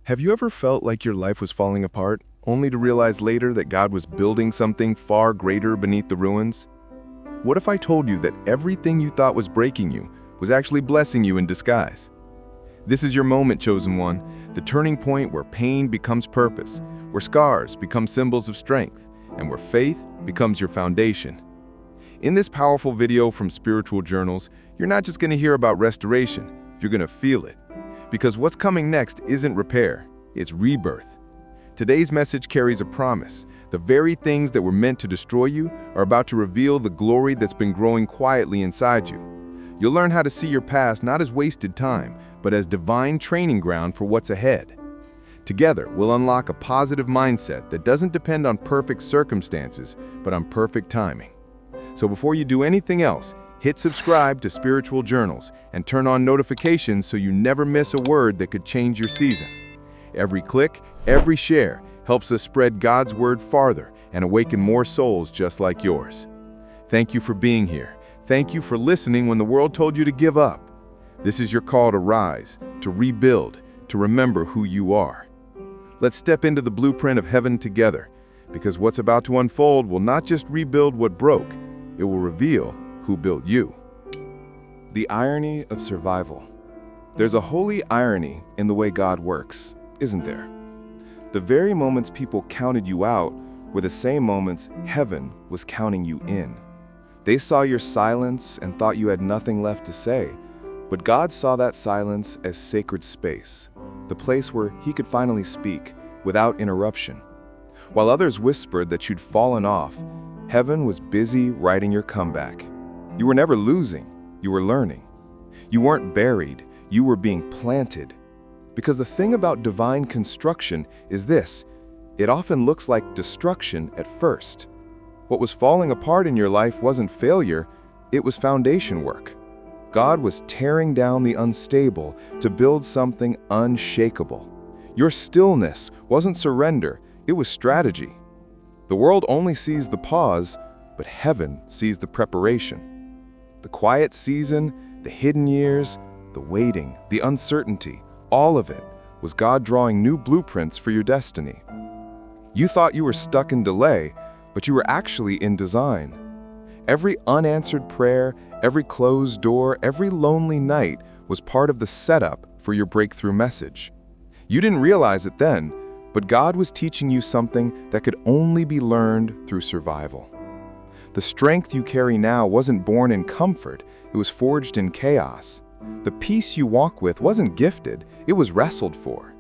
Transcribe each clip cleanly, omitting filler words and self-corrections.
Have you ever felt like your life was falling apart, only to realize later that God was building something far greater beneath the ruins? What if I told you that everything you thought was breaking you was actually blessing you in disguise? This is your moment, chosen one, the turning point where pain becomes purpose, where scars become symbols of strength, and where faith becomes your foundation. In this powerful video from Spiritual Journals, you're not just going to hear about restoration, you're going to feel it. Because what's coming next isn't repair, it's rebirth. Today's message carries a promise. The very things that were meant to destroy you are about to reveal the glory that's been growing quietly inside you. You'll learn how to see your past not as wasted time, but as divine training ground for what's ahead. Together, we'll unlock a positive mindset that doesn't depend on perfect circumstances, but on perfect timing. So before you do anything else, hit subscribe to Spiritual Journals and turn on notifications so you never miss a word that could change your season. Every click, every share helps us spread God's word farther and awaken more souls just like yours. Thank you for being here. Thank you for listening when the world told you to give up. This is your call to rise, to rebuild, to remember who you are. Let's step into the blueprint of heaven together, because what's about to unfold will not just rebuild what broke, it will reveal who built you. The irony of survival. There's a holy irony in the way God works, isn't there? The very moments people counted you out were the same moments heaven was counting you in. They saw your silence and thought you had nothing left to say, but God saw that silence as sacred space, the place where He could finally speak without interruption. While others whispered that you'd fallen off, heaven was busy writing your comeback. You were never losing, you were learning. You weren't buried, you were being planted. Because the thing about divine construction is this: it often looks like destruction at first. What was falling apart in your life wasn't failure, it was foundation work. God was tearing down the unstable to build something unshakable. Your stillness wasn't surrender, it was strategy. The world only sees the pause, but heaven sees the preparation. The quiet season, the hidden years, the waiting, the uncertainty, all of it was God drawing new blueprints for your destiny. You thought you were stuck in delay, but you were actually in design. Every unanswered prayer, every closed door, every lonely night was part of the setup for your breakthrough message. You didn't realize it then, but God was teaching you something that could only be learned through survival. The strength you carry now wasn't born in comfort, it was forged in chaos. The peace you walk with wasn't gifted, it was wrestled for.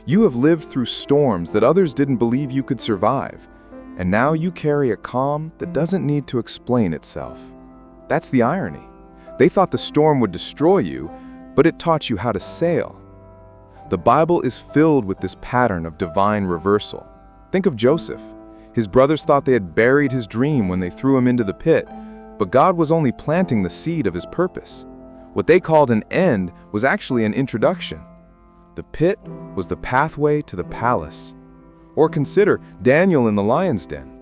You have lived through storms that others didn't believe you could survive, and now you carry a calm that doesn't need to explain itself. That's the irony. They thought the storm would destroy you, but it taught you how to sail. The Bible is filled with this pattern of divine reversal. Think of Joseph. His brothers thought they had buried his dream when they threw him into the pit, but God was only planting the seed of his purpose. What they called an end was actually an introduction. The pit was the pathway to the palace. Or consider Daniel in the lion's den.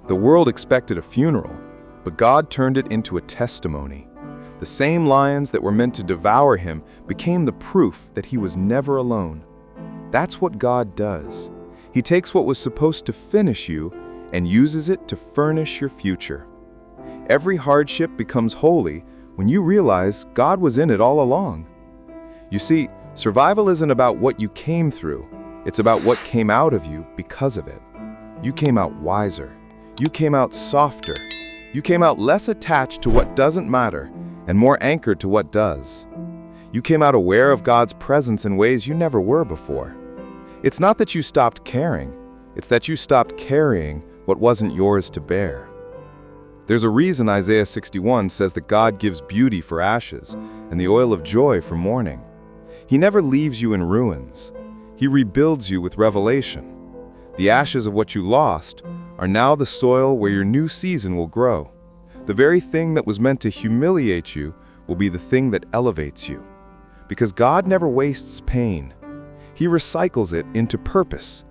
The world expected a funeral, but God turned it into a testimony. The same lions that were meant to devour him became the proof that he was never alone. That's what God does. He takes what was supposed to finish you and uses it to furnish your future. Every hardship becomes holy when you realize God was in it all along. You see, survival isn't about what you came through. It's about what came out of you because of it. You came out wiser. You came out softer. You came out less attached to what doesn't matter and more anchored to what does. You came out aware of God's presence in ways you never were before. It's not that you stopped caring, it's that you stopped carrying what wasn't yours to bear. There's a reason Isaiah 61 says that God gives beauty for ashes and the oil of joy for mourning. He never leaves you in ruins. He rebuilds you with revelation. The ashes of what you lost are now the soil where your new season will grow. The very thing that was meant to humiliate you will be the thing that elevates you. Because God never wastes pain. He recycles it into purpose.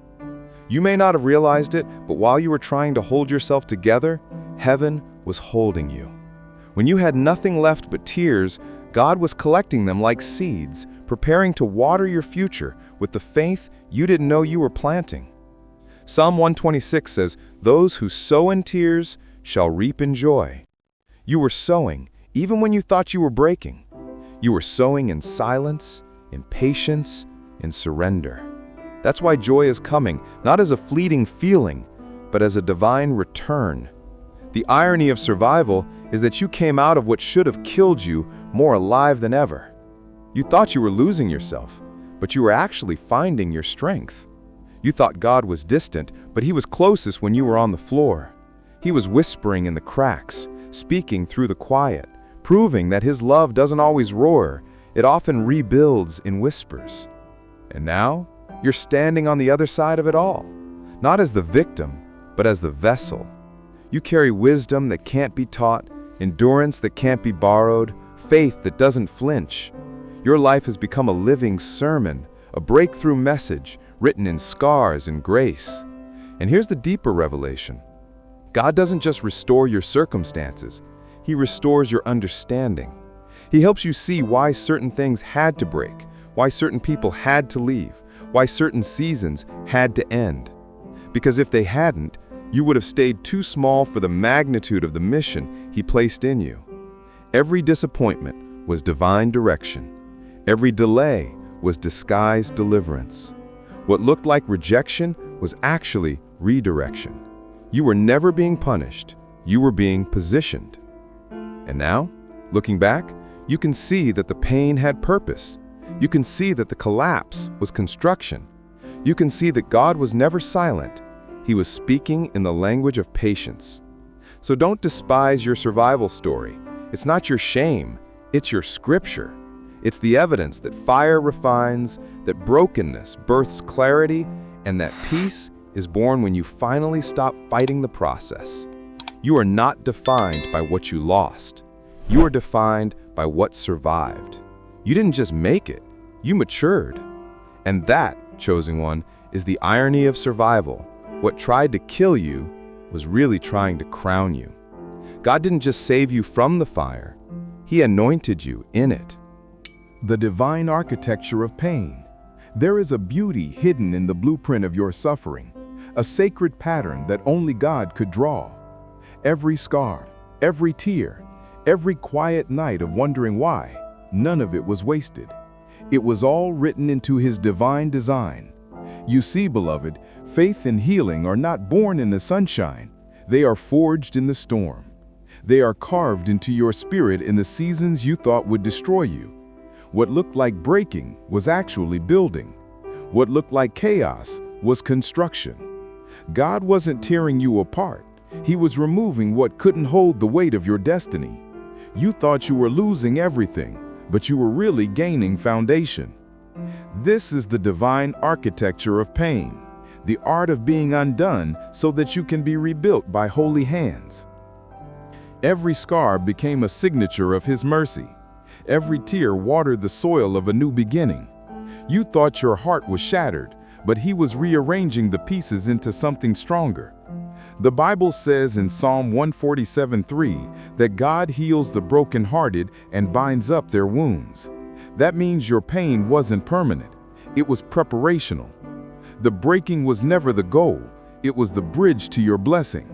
You may not have realized it, but while you were trying to hold yourself together, heaven was holding you. When you had nothing left but tears, God was collecting them like seeds, preparing to water your future with the faith you didn't know you were planting. Psalm 126 says, "Those who sow in tears shall reap in joy." You were sowing even when you thought you were breaking. You were sowing in silence, in patience, in surrender. That's why joy is coming, not as a fleeting feeling, but as a divine return. The irony of survival is that you came out of what should have killed you more alive than ever. You thought you were losing yourself, but you were actually finding your strength. You thought God was distant, but He was closest when you were on the floor. He was whispering in the cracks, speaking through the quiet, proving that His love doesn't always roar, it often rebuilds in whispers. And now, you're standing on the other side of it all, not as the victim, but as the vessel. You carry wisdom that can't be taught, endurance that can't be borrowed, faith that doesn't flinch. Your life has become a living sermon, a breakthrough message written in scars and grace. And here's the deeper revelation. God doesn't just restore your circumstances, He restores your understanding. He helps you see why certain things had to break, why certain people had to leave, why certain seasons had to end. Because if they hadn't, you would have stayed too small for the magnitude of the mission He placed in you. Every disappointment was divine direction. Every delay was disguised deliverance. What looked like rejection was actually redirection. You were never being punished, you were being positioned. And now, looking back, you can see that the pain had purpose. You can see that the collapse was construction. You can see that God was never silent. He was speaking in the language of patience. So don't despise your survival story. It's not your shame, it's your scripture. It's the evidence that fire refines, that brokenness births clarity, and that peace is born when you finally stop fighting the process. You are not defined by what you lost. You are defined by what survived. You didn't just make it, you matured. And that, chosen one, is the irony of survival. What tried to kill you was really trying to crown you. God didn't just save you from the fire, He anointed you in it. The divine architecture of pain. There is a beauty hidden in the blueprint of your suffering, a sacred pattern that only God could draw. Every scar, every tear, every quiet night of wondering why, none of it was wasted. It was all written into His divine design. You see, beloved, faith and healing are not born in the sunshine. They are forged in the storm. They are carved into your spirit in the seasons you thought would destroy you. What looked like breaking was actually building. What looked like chaos was construction. God wasn't tearing you apart. He was removing what couldn't hold the weight of your destiny. You thought you were losing everything, but you were really gaining foundation. This is the divine architecture of pain, the art of being undone so that you can be rebuilt by holy hands. Every scar became a signature of His mercy. Every tear watered the soil of a new beginning. You thought your heart was shattered, but He was rearranging the pieces into something stronger. The Bible says in Psalm 147:3 that God heals the brokenhearted and binds up their wounds. That means your pain wasn't permanent. It was preparational. The breaking was never the goal. It was the bridge to your blessing.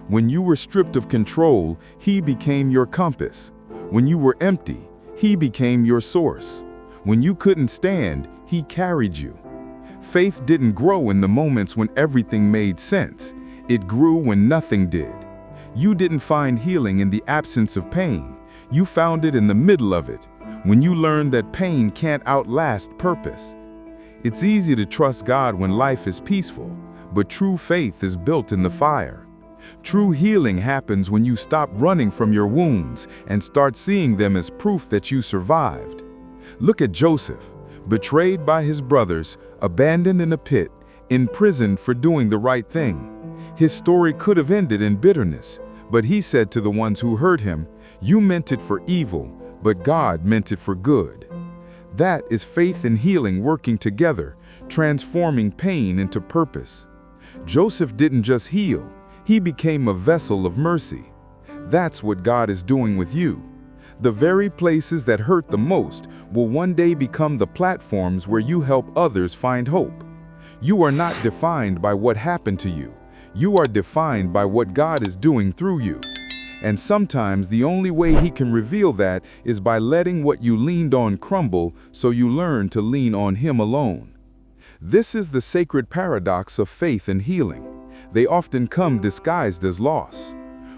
When you were stripped of control, He became your compass. When you were empty, He became your source. When you couldn't stand, He carried you. Faith didn't grow in the moments when everything made sense. It grew when nothing did. You didn't find healing in the absence of pain. You found it in the middle of it, when you learned that pain can't outlast purpose. It's easy to trust God when life is peaceful, but true faith is built in the fire. True healing happens when you stop running from your wounds and start seeing them as proof that you survived. Look at Joseph, betrayed by his brothers, abandoned in a pit, imprisoned for doing the right thing. His story could have ended in bitterness, but he said to the ones who hurt him, "You meant it for evil, but God meant it for good." That is faith and healing working together, transforming pain into purpose. Joseph didn't just heal, he became a vessel of mercy. That's what God is doing with you. The very places that hurt the most will one day become the platforms where you help others find hope. You are not defined by what happened to you. You are defined by what God is doing through you. And sometimes the only way He can reveal that is by letting what you leaned on crumble so you learn to lean on Him alone. This is the sacred paradox of faith and healing. They often come disguised as loss.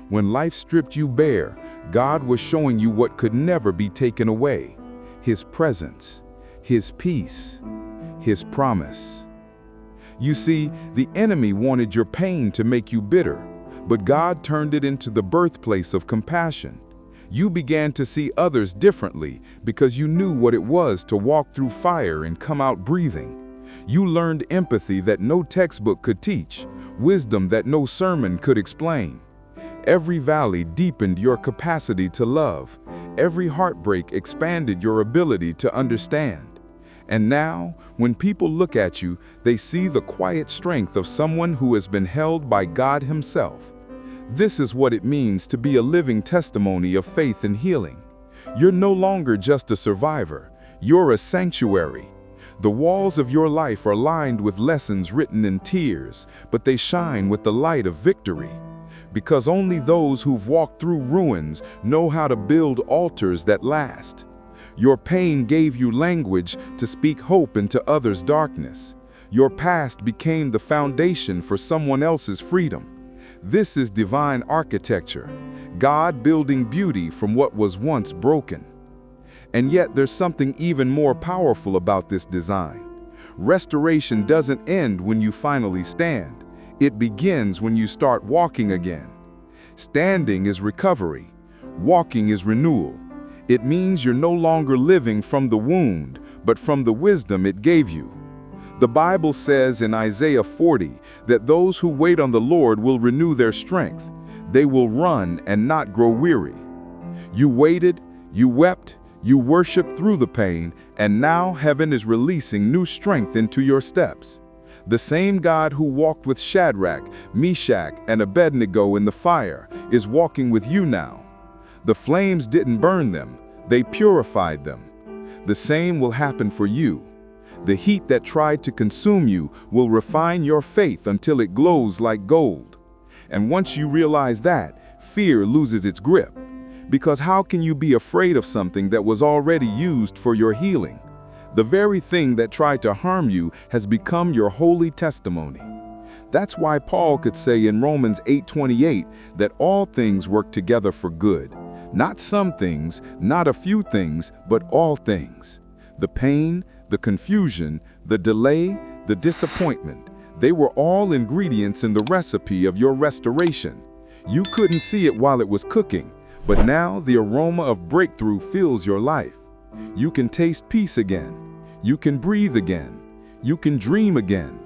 When life stripped you bare, God was showing you what could never be taken away: His presence, His peace, His promise. You see, the enemy wanted your pain to make you bitter, but God turned it into the birthplace of compassion. You began to see others differently because you knew what it was to walk through fire and come out breathing. You learned empathy that no textbook could teach, wisdom that no sermon could explain. Every valley deepened your capacity to love. Every heartbreak expanded your ability to understand. And now, when people look at you, they see the quiet strength of someone who has been held by God Himself. This is what it means to be a living testimony of faith and healing. You're no longer just a survivor. You're a sanctuary. The walls of your life are lined with lessons written in tears, but they shine with the light of victory. Because only those who've walked through ruins know how to build altars that last. Your pain gave you language to speak hope into others' darkness. Your past became the foundation for someone else's freedom. This is divine architecture, God building beauty from what was once broken. And yet there's something even more powerful about this design. Restoration doesn't end when you finally stand. It begins when you start walking again. Standing is recovery. Walking is renewal. It means you're no longer living from the wound, but from the wisdom it gave you. The Bible says in Isaiah 40 that those who wait on the Lord will renew their strength. They will run and not grow weary. You waited, you wept, you worshiped through the pain, and now heaven is releasing new strength into your steps. The same God who walked with Shadrach, Meshach, and Abednego in the fire is walking with you now. The flames didn't burn them, they purified them. The same will happen for you. The heat that tried to consume you will refine your faith until it glows like gold. And once you realize that, fear loses its grip. Because how can you be afraid of something that was already used for your healing? The very thing that tried to harm you has become your holy testimony. That's why Paul could say in Romans 8:28 that all things work together for good. Not some things, not a few things, but all things. The pain, the confusion, the delay, the disappointment, they were all ingredients in the recipe of your restoration. You couldn't see it while it was cooking, but now the aroma of breakthrough fills your life. You can taste peace again. You can breathe again. You can dream again.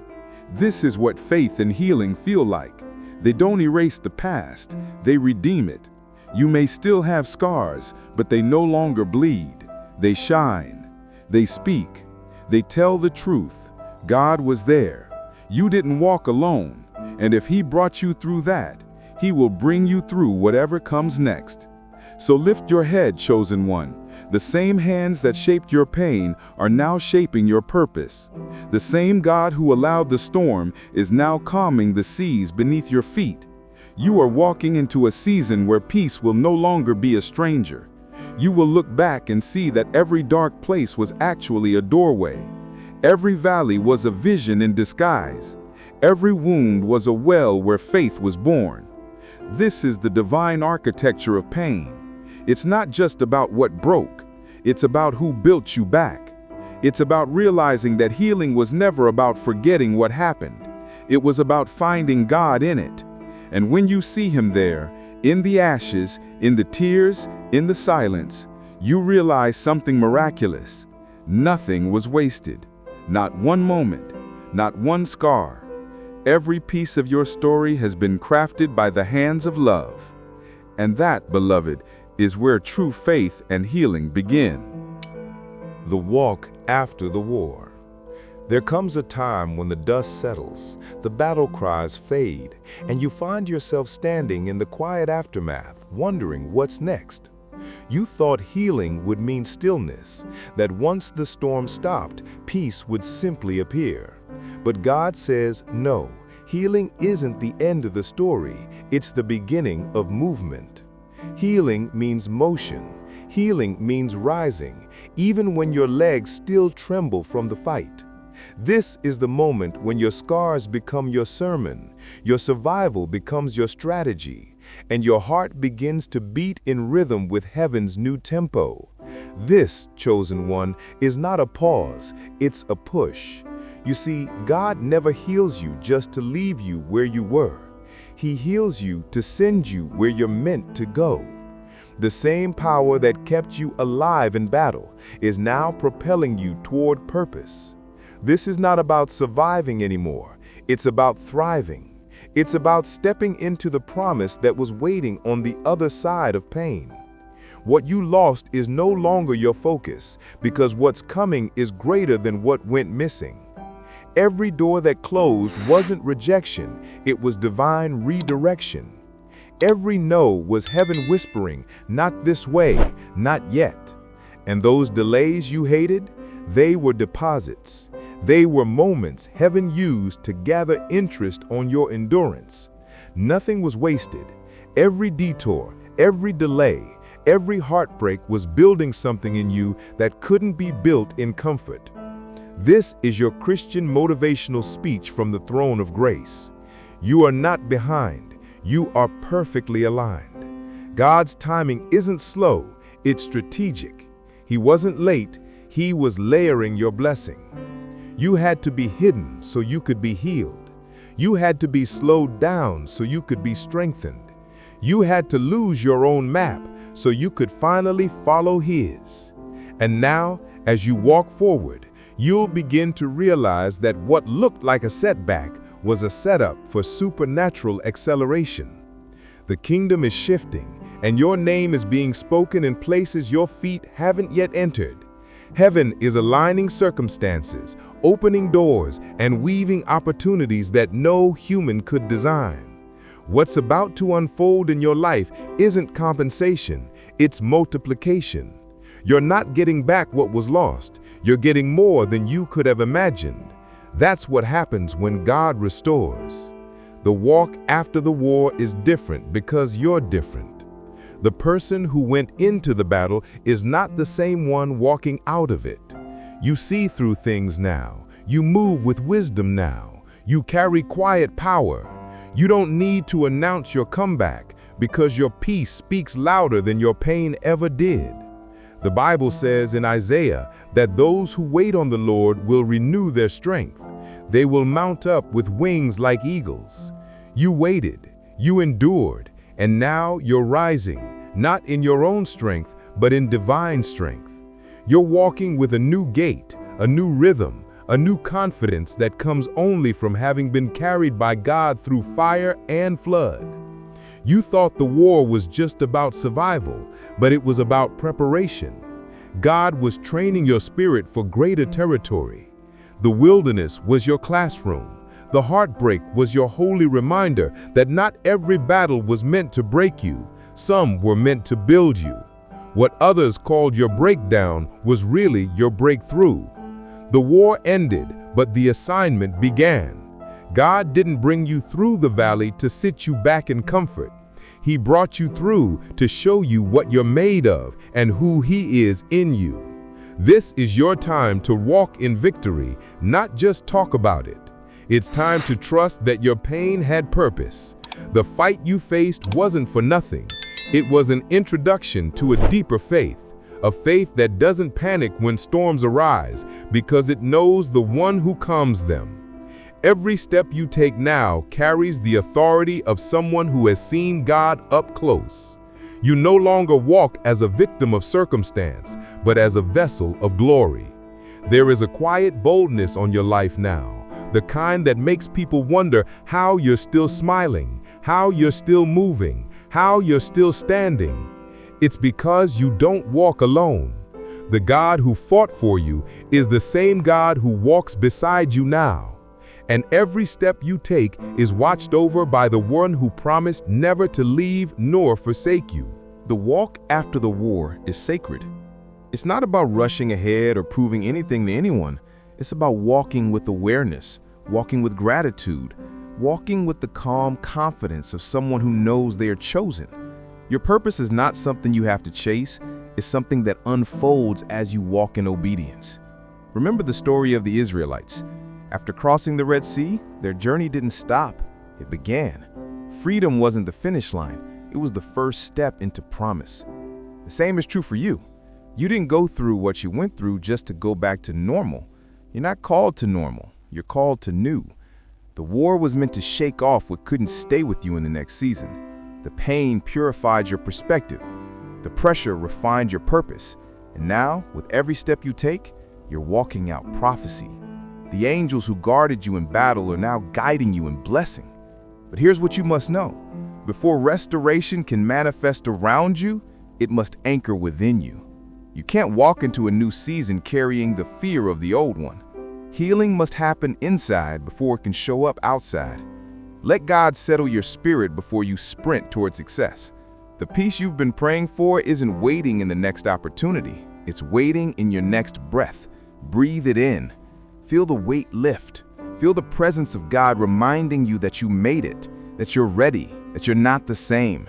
This is what faith and healing feel like. They don't erase the past, they redeem it. You may still have scars, but they no longer bleed. They shine. They speak. They tell the truth. God was there. You didn't walk alone, and if He brought you through that, He will bring you through whatever comes next. So lift your head, chosen one. The same hands that shaped your pain are now shaping your purpose. The same God who allowed the storm is now calming the seas beneath your feet. You are walking into a season where peace will no longer be a stranger. You will look back and see that every dark place was actually a doorway. Every valley was a vision in disguise. Every wound was a well where faith was born. This is the divine architecture of pain. It's not just about what broke. It's about who built you back. It's about realizing that healing was never about forgetting what happened. It was about finding God in it. And when you see Him there, in the ashes, in the tears, in the silence, you realize something miraculous. Nothing was wasted. Not one moment, not one scar. Every piece of your story has been crafted by the hands of love. And that, beloved, is where true faith and healing begin. The walk after the war. There comes a time when the dust settles, the battle cries fade, and you find yourself standing in the quiet aftermath, wondering what's next. You thought healing would mean stillness, that once the storm stopped, peace would simply appear. But God says, no, healing isn't the end of the story, it's the beginning of movement. Healing means motion. Healing means rising, even when your legs still tremble from the fight. This is the moment when your scars become your sermon, your survival becomes your strategy, and your heart begins to beat in rhythm with heaven's new tempo. This, chosen one, is not a pause, it's a push. You see, God never heals you just to leave you where you were. He heals you to send you where you're meant to go. The same power that kept you alive in battle is now propelling you toward purpose. This is not about surviving anymore. It's about thriving. It's about stepping into the promise that was waiting on the other side of pain. What you lost is no longer your focus, because what's coming is greater than what went missing. Every door that closed wasn't rejection, it was divine redirection. Every no was heaven whispering, not this way, not yet. And those delays you hated, they were deposits. They were moments heaven used to gather interest on your endurance. Nothing was wasted. Every detour, every delay, every heartbreak was building something in you that couldn't be built in comfort. This is your Christian motivational speech from the throne of grace. You are not behind. You are perfectly aligned. God's timing isn't slow, it's strategic. He wasn't late, He was layering your blessing. You had to be hidden so you could be healed. You had to be slowed down so you could be strengthened. You had to lose your own map so you could finally follow His. And now, as you walk forward, you'll begin to realize that what looked like a setback was a setup for supernatural acceleration. The kingdom is shifting, and your name is being spoken in places your feet haven't yet entered. Heaven is aligning circumstances, opening doors, and weaving opportunities that no human could design. What's about to unfold in your life isn't compensation, it's multiplication. You're not getting back what was lost, you're getting more than you could have imagined. That's what happens when God restores. The walk after the war is different because you're different. The person who went into the battle is not the same one walking out of it. You see through things now. You move with wisdom now. You carry quiet power. You don't need to announce your comeback because your peace speaks louder than your pain ever did. The Bible says in Isaiah that those who wait on the Lord will renew their strength. They will mount up with wings like eagles. You waited, you endured, and now you're rising, not in your own strength, but in divine strength. You're walking with a new gait, a new rhythm, a new confidence that comes only from having been carried by God through fire and flood. You thought the war was just about survival, but it was about preparation. God was training your spirit for greater territory. The wilderness was your classroom. The heartbreak was your holy reminder that not every battle was meant to break you. Some were meant to build you. What others called your breakdown was really your breakthrough. The war ended, but the assignment began. God didn't bring you through the valley to sit you back in comfort. He brought you through to show you what you're made of and who He is in you. This is your time to walk in victory, not just talk about it. It's time to trust that your pain had purpose. The fight you faced wasn't for nothing. It was an introduction to a deeper faith, a faith that doesn't panic when storms arise because it knows the one who calms them. Every step you take now carries the authority of someone who has seen God up close. You no longer walk as a victim of circumstance, but as a vessel of glory. There is a quiet boldness on your life now, the kind that makes people wonder how you're still smiling, how you're still moving, how you're still standing. It's because you don't walk alone. The God who fought for you is the same God who walks beside you now. And every step you take is watched over by the one who promised never to leave nor forsake you. The walk after the war is sacred. It's not about rushing ahead or proving anything to anyone. It's about walking with awareness, walking with gratitude, walking with the calm confidence of someone who knows they are chosen. Your purpose is not something you have to chase. It's something that unfolds as you walk in obedience. Remember the story of the Israelites. After crossing the Red Sea, their journey didn't stop. It began. Freedom wasn't the finish line. It was the first step into promise. The same is true for you. You didn't go through what you went through just to go back to normal. You're not called to normal. You're called to new. The war was meant to shake off what couldn't stay with you in the next season. The pain purified your perspective. The pressure refined your purpose. And now, with every step you take, you're walking out prophecy. The angels who guarded you in battle are now guiding you in blessing. But here's what you must know. Before restoration can manifest around you, it must anchor within you. You can't walk into a new season carrying the fear of the old one. Healing must happen inside before it can show up outside. Let God settle your spirit before you sprint toward success. The peace you've been praying for isn't waiting in the next opportunity. It's waiting in your next breath. Breathe it in. Feel the weight lift. Feel the presence of God reminding you that you made it, that you're ready, that you're not the same.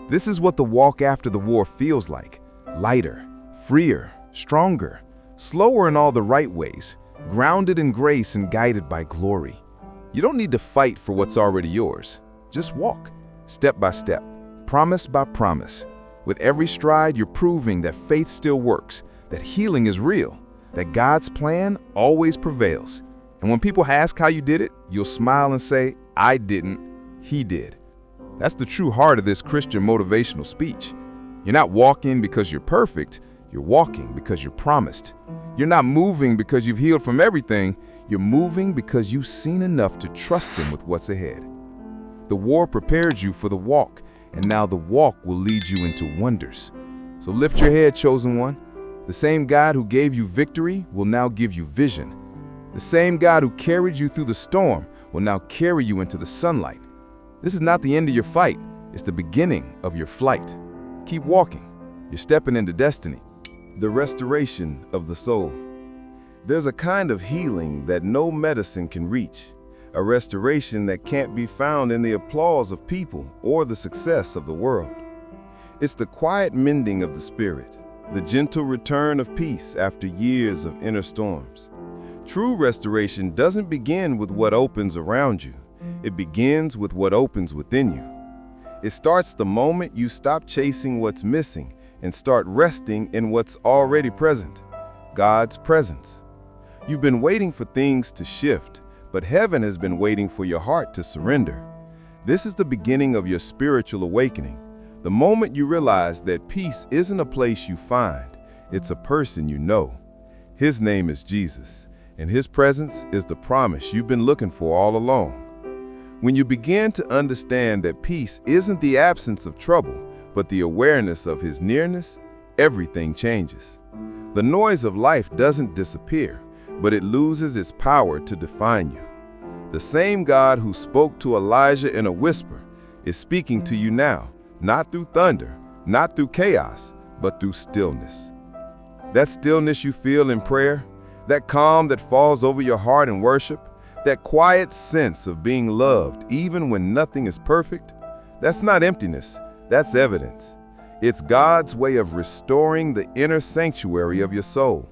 This is what the walk after the war feels like. Lighter, freer, stronger, slower in all the right ways, grounded in grace and guided by glory. You don't need to fight for what's already yours. Just walk, step by step, promise by promise. With every stride, you're proving that faith still works, that healing is real, that God's plan always prevails. And when people ask how you did it, you'll smile and say, I didn't, He did. That's the true heart of this Christian motivational speech. You're not walking because you're perfect. You're walking because you're promised. You're not moving because you've healed from everything. You're moving because you've seen enough to trust Him with what's ahead. The war prepared you for the walk, and now the walk will lead you into wonders. So lift your head, chosen one. The same God who gave you victory will now give you vision. The same God who carried you through the storm will now carry you into the sunlight. This is not the end of your fight. It's the beginning of your flight. Keep walking. You're stepping into destiny. The restoration of the soul. There's a kind of healing that no medicine can reach, a restoration that can't be found in the applause of people or the success of the world. It's the quiet mending of the spirit, the gentle return of peace after years of inner storms. True restoration doesn't begin with what opens around you. It begins with what opens within you. It starts the moment you stop chasing what's missing and start resting in what's already present, God's presence. You've been waiting for things to shift, but heaven has been waiting for your heart to surrender. This is the beginning of your spiritual awakening, the moment you realize that peace isn't a place you find, it's a person you know. His name is Jesus, and His presence is the promise you've been looking for all along. When you begin to understand that peace isn't the absence of trouble, but the awareness of His nearness, everything changes. The noise of life doesn't disappear, but it loses its power to define you. The same God who spoke to Elijah in a whisper is speaking to you now, not through thunder, not through chaos, but through stillness. That stillness you feel in prayer, that calm that falls over your heart in worship, that quiet sense of being loved even when nothing is perfect, that's not emptiness, that's evidence. It's God's way of restoring the inner sanctuary of your soul.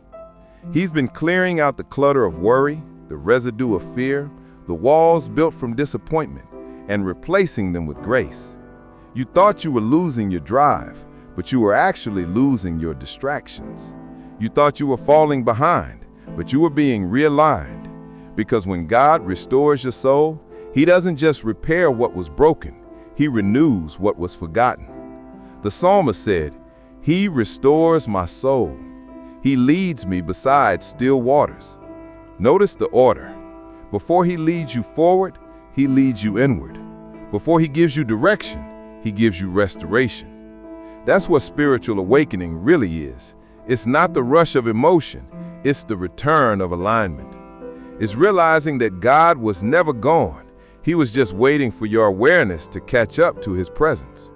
He's been clearing out the clutter of worry, the residue of fear, the walls built from disappointment, and replacing them with grace. You thought you were losing your drive, but you were actually losing your distractions. You thought you were falling behind, but you were being realigned. Because when God restores your soul, He doesn't just repair what was broken, He renews what was forgotten. The psalmist said, He restores my soul. He leads me beside still waters. Notice the order. Before He leads you forward, He leads you inward. Before He gives you direction, He gives you restoration. That's what spiritual awakening really is. It's not the rush of emotion, it's the return of alignment. It's realizing that God was never gone. He was just waiting for your awareness to catch up to His presence.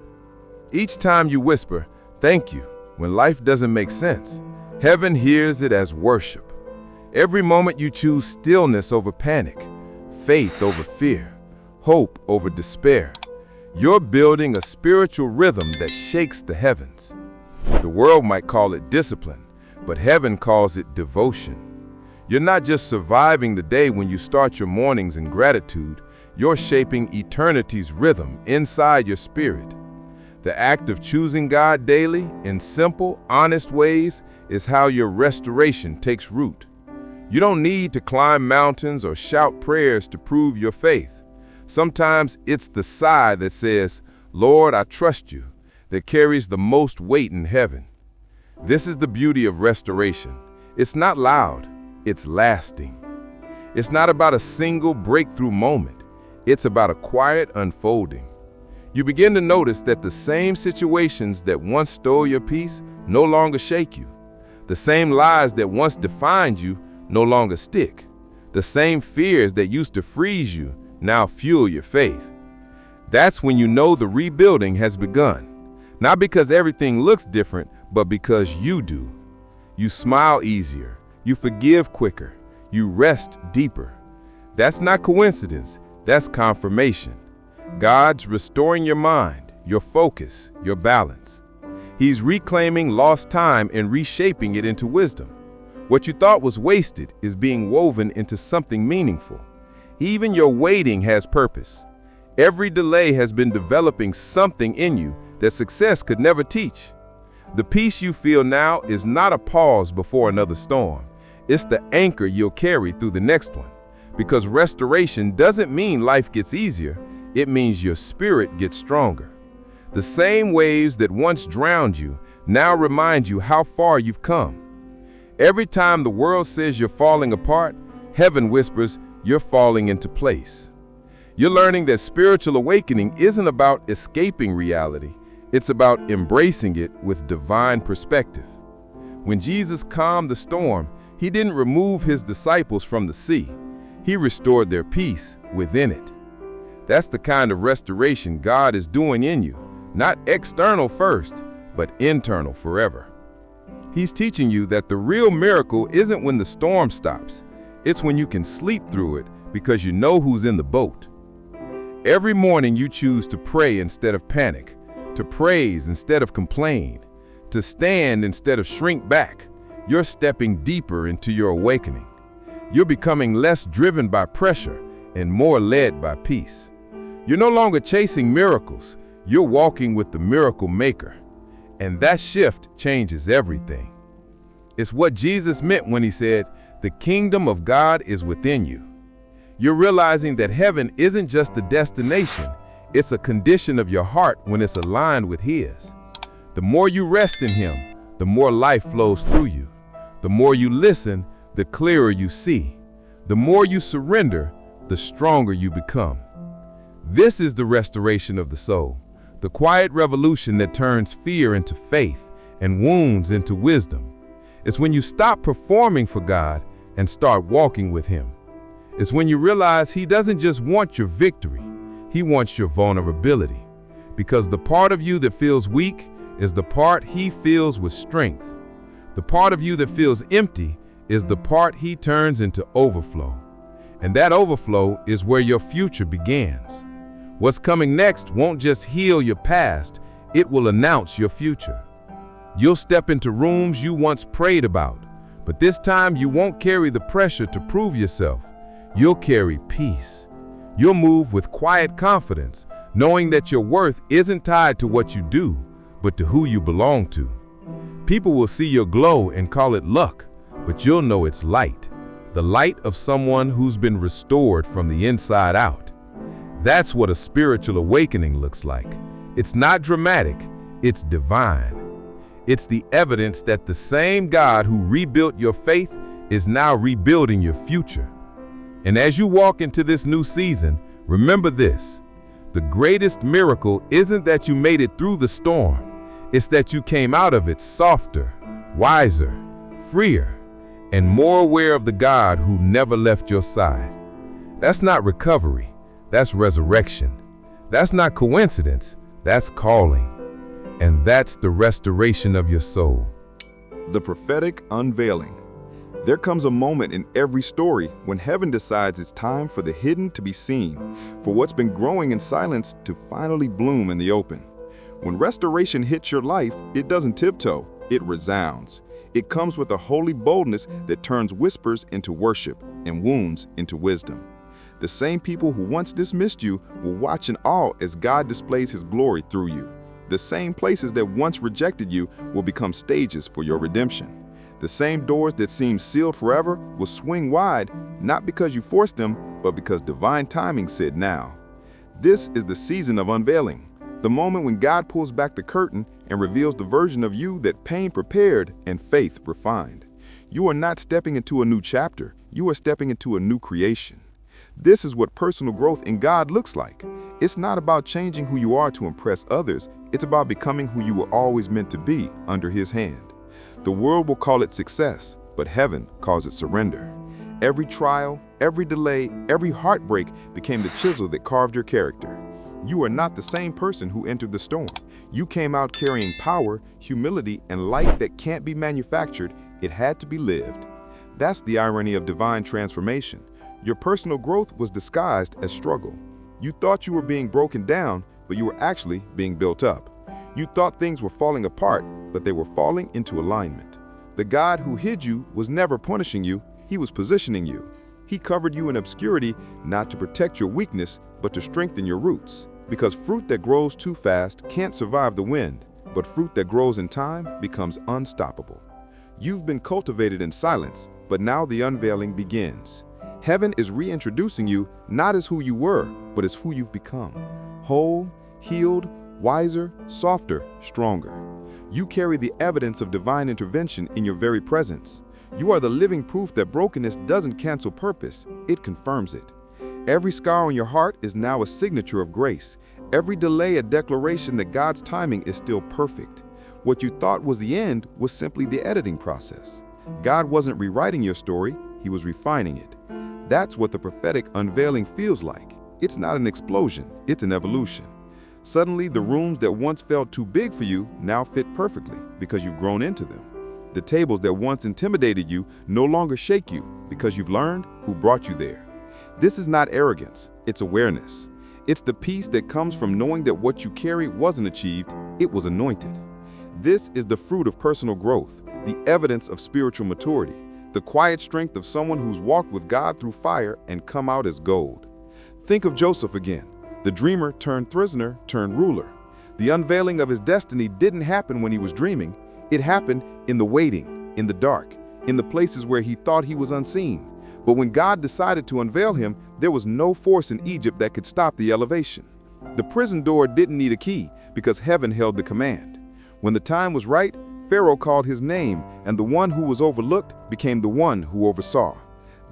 Each time you whisper, "Thank you," when life doesn't make sense, heaven hears it as worship. Every moment you choose stillness over panic, faith over fear, hope over despair, you're building a spiritual rhythm that shakes the heavens. The world might call it discipline, but heaven calls it devotion. You're not just surviving the day when you start your mornings in gratitude, you're shaping eternity's rhythm inside your spirit. The act of choosing God daily in simple, honest ways is how your restoration takes root. You don't need to climb mountains or shout prayers to prove your faith. Sometimes it's the sigh that says, "Lord, I trust you," that carries the most weight in heaven. This is the beauty of restoration. It's not loud, it's lasting. It's not about a single breakthrough moment. It's about a quiet unfolding. You begin to notice that the same situations that once stole your peace no longer shake you. The same lies that once defined you no longer stick. The same fears that used to freeze you now fuel your faith. That's when you know the rebuilding has begun. Not because everything looks different, but because you do. You smile easier, you forgive quicker, you rest deeper. That's not coincidence, that's confirmation. God's restoring your mind, your focus, your balance. He's reclaiming lost time and reshaping it into wisdom. What you thought was wasted is being woven into something meaningful. Even your waiting has purpose. Every delay has been developing something in you that success could never teach. The peace you feel now is not a pause before another storm. It's the anchor you'll carry through the next one. Because restoration doesn't mean life gets easier, it means your spirit gets stronger. The same waves that once drowned you now remind you how far you've come. Every time the world says you're falling apart, heaven whispers you're falling into place. You're learning that spiritual awakening isn't about escaping reality, it's about embracing it with divine perspective. When Jesus calmed the storm, he didn't remove his disciples from the sea. He restored their peace within it. That's the kind of restoration God is doing in you, not external first, but internal forever. He's teaching you that the real miracle isn't when the storm stops. It's when you can sleep through it because you know who's in the boat. Every morning you choose to pray instead of panic, to praise instead of complain, to stand instead of shrink back. You're stepping deeper into your awakening. You're becoming less driven by pressure and more led by peace. You're no longer chasing miracles, you're walking with the miracle maker. And that shift changes everything. It's what Jesus meant when he said, "The kingdom of God is within you." You're realizing that heaven isn't just a destination, it's a condition of your heart when it's aligned with his. The more you rest in him, the more life flows through you. The more you listen, the clearer you see. The more you surrender, the stronger you become. This is the restoration of the soul, the quiet revolution that turns fear into faith and wounds into wisdom. It's when you stop performing for God and start walking with him. It's when you realize he doesn't just want your victory, he wants your vulnerability. Because the part of you that feels weak is the part he fills with strength. The part of you that feels empty is the part he turns into overflow. And that overflow is where your future begins. What's coming next won't just heal your past, it will announce your future. You'll step into rooms you once prayed about, but this time you won't carry the pressure to prove yourself. You'll carry peace. You'll move with quiet confidence, knowing that your worth isn't tied to what you do, but to who you belong to. People will see your glow and call it luck, but you'll know it's light, the light of someone who's been restored from the inside out. That's what a spiritual awakening looks like. It's not dramatic, it's divine. It's the evidence that the same God who rebuilt your faith is now rebuilding your future. And as you walk into this new season, remember this: the greatest miracle isn't that you made it through the storm, it's that you came out of it softer, wiser, freer, and more aware of the God who never left your side. That's not recovery, that's resurrection. That's not coincidence, that's calling. And that's the restoration of your soul. The prophetic unveiling. There comes a moment in every story when heaven decides it's time for the hidden to be seen, for what's been growing in silence to finally bloom in the open. When restoration hits your life, it doesn't tiptoe, it resounds. It comes with a holy boldness that turns whispers into worship and wounds into wisdom. The same people who once dismissed you will watch in awe as God displays His glory through you. The same places that once rejected you will become stages for your redemption. The same doors that seemed sealed forever will swing wide, not because you forced them, but because divine timing said now. This is the season of unveiling, the moment when God pulls back the curtain and reveals the version of you that pain prepared and faith refined. You are not stepping into a new chapter, you are stepping into a new creation. This is what personal growth in God looks like. It's not about changing who you are to impress others, it's about becoming who you were always meant to be under His hand. The world will call it success, but heaven calls it surrender. Every trial, every delay, every heartbreak became the chisel that carved your character. You are not the same person who entered the storm. You came out carrying power, humility, and light that can't be manufactured. It had to be lived. That's the irony of divine transformation. Your personal growth was disguised as struggle. You thought you were being broken down, but you were actually being built up. You thought things were falling apart, but they were falling into alignment. The God who hid you was never punishing you, He was positioning you. He covered you in obscurity, not to protect your weakness, but to strengthen your roots. Because fruit that grows too fast can't survive the wind, but fruit that grows in time becomes unstoppable. You've been cultivated in silence, but now the unveiling begins. Heaven is reintroducing you not as who you were, but as who you've become. Whole, healed, wiser, softer, stronger. You carry the evidence of divine intervention in your very presence. You are the living proof that brokenness doesn't cancel purpose, it confirms it. Every scar on your heart is now a signature of grace. Every delay a declaration that God's timing is still perfect. What you thought was the end was simply the editing process. God wasn't rewriting your story, He was refining it. That's what the prophetic unveiling feels like. It's not an explosion, it's an evolution. Suddenly, the rooms that once felt too big for you now fit perfectly because you've grown into them. The tables that once intimidated you no longer shake you because you've learned who brought you there. This is not arrogance, it's awareness. It's the peace that comes from knowing that what you carry wasn't achieved, it was anointed. This is the fruit of personal growth, the evidence of spiritual maturity, the quiet strength of someone who's walked with God through fire and come out as gold. Think of Joseph again, the dreamer turned prisoner turned ruler. The unveiling of his destiny didn't happen when he was dreaming, it happened in the waiting, in the dark, in the places where he thought he was unseen. But when God decided to unveil him, there was no force in Egypt that could stop the elevation. The prison door didn't need a key because heaven held the command. When the time was right, Pharaoh called his name, and the one who was overlooked became the one who oversaw.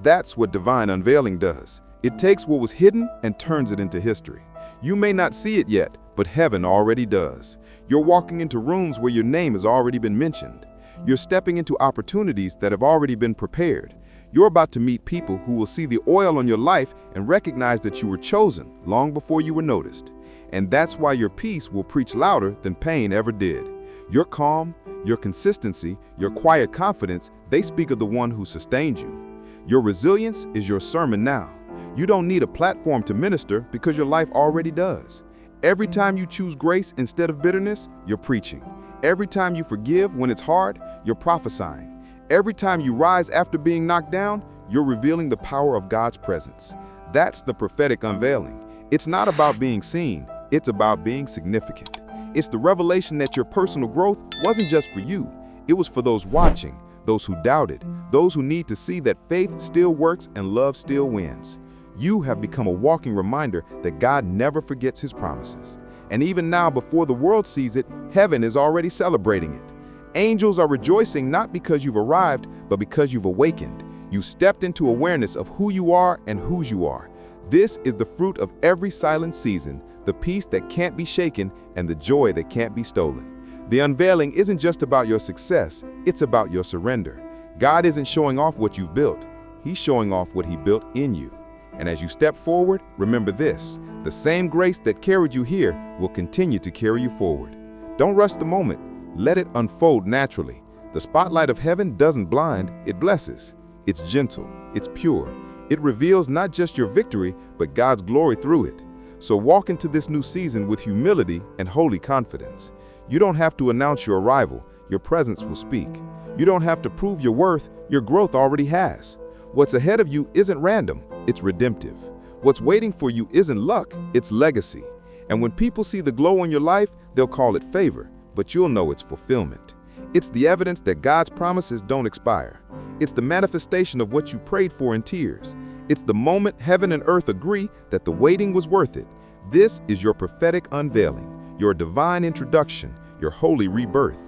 That's what divine unveiling does. It takes what was hidden and turns it into history. You may not see it yet, but heaven already does. You're walking into rooms where your name has already been mentioned. You're stepping into opportunities that have already been prepared. You're about to meet people who will see the oil on your life and recognize that you were chosen long before you were noticed. And that's why your peace will preach louder than pain ever did. Your calm, your consistency, your quiet confidence, they speak of the one who sustained you. Your resilience is your sermon now. You don't need a platform to minister because your life already does. Every time you choose grace instead of bitterness, you're preaching. Every time you forgive when it's hard, you're prophesying. Every time you rise after being knocked down, you're revealing the power of God's presence. That's the prophetic unveiling. It's not about being seen, it's about being significant. It's the revelation that your personal growth wasn't just for you, it was for those watching, those who doubted, those who need to see that faith still works and love still wins. You have become a walking reminder that God never forgets His promises. And even now, before the world sees it, heaven is already celebrating it. Angels are rejoicing not because you've arrived, but because you've awakened. You stepped into awareness of who you are and whose you are. This is the fruit of every silent season, the peace that can't be shaken and the joy that can't be stolen. The unveiling isn't just about your success, it's about your surrender. God isn't showing off what you've built, He's showing off what He built in you. And as you step forward, remember this: the same grace that carried you here will continue to carry you forward. Don't rush the moment. Let it unfold naturally. The spotlight of heaven doesn't blind, it blesses. It's gentle, it's pure. It reveals not just your victory, but God's glory through it. So walk into this new season with humility and holy confidence. You don't have to announce your arrival, your presence will speak. You don't have to prove your worth, your growth already has. What's ahead of you isn't random, it's redemptive. What's waiting for you isn't luck, it's legacy. And when people see the glow on your life, they'll call it favor, but you'll know it's fulfillment. It's the evidence that God's promises don't expire. It's the manifestation of what you prayed for in tears. It's the moment heaven and earth agree that the waiting was worth it. This is your prophetic unveiling, your divine introduction, your holy rebirth.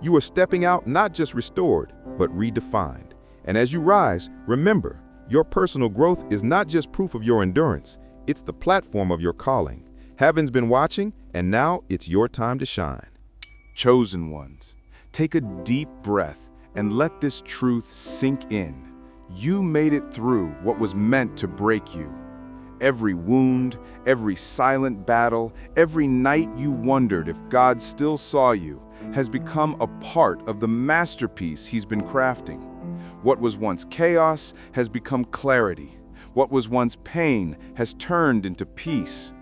You are stepping out not just restored, but redefined. And as you rise, remember, your personal growth is not just proof of your endurance, it's the platform of your calling. Heaven's been watching, and now it's your time to shine. Chosen ones, take a deep breath and let this truth sink in. You made it through what was meant to break you. Every wound, every silent battle, every night you wondered if God still saw you, has become a part of the masterpiece He's been crafting. What was once chaos has become clarity. What was once pain has turned into peace.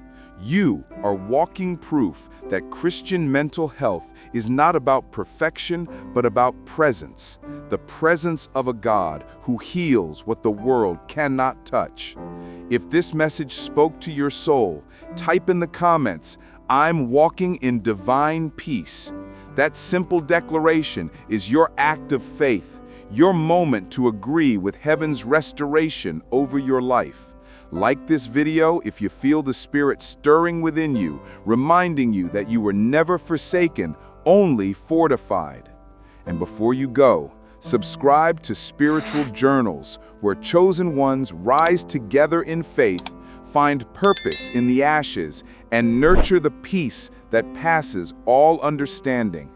You are walking proof that Christian mental health is not about perfection, but about presence. The presence of a God who heals what the world cannot touch. If this message spoke to your soul, type in the comments, "I'm walking in divine peace." That simple declaration is your act of faith, your moment to agree with heaven's restoration over your life. Like this video if you feel the Spirit stirring within you, reminding you that you were never forsaken, only fortified. And before you go, subscribe to Spiritual Journals, where chosen ones rise together in faith, find purpose in the ashes, and nurture the peace that passes all understanding.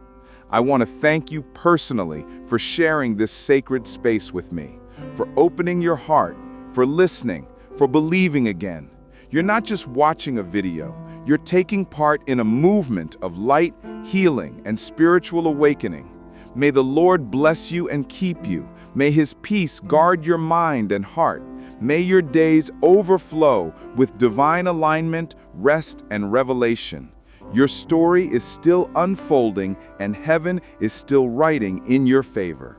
I want to thank you personally for sharing this sacred space with me, for opening your heart, for listening, for believing again. You're not just watching a video, you're taking part in a movement of light, healing, and spiritual awakening. May the Lord bless you and keep you. May His peace guard your mind and heart. May your days overflow with divine alignment, rest, and revelation. Your story is still unfolding, and heaven is still writing in your favor.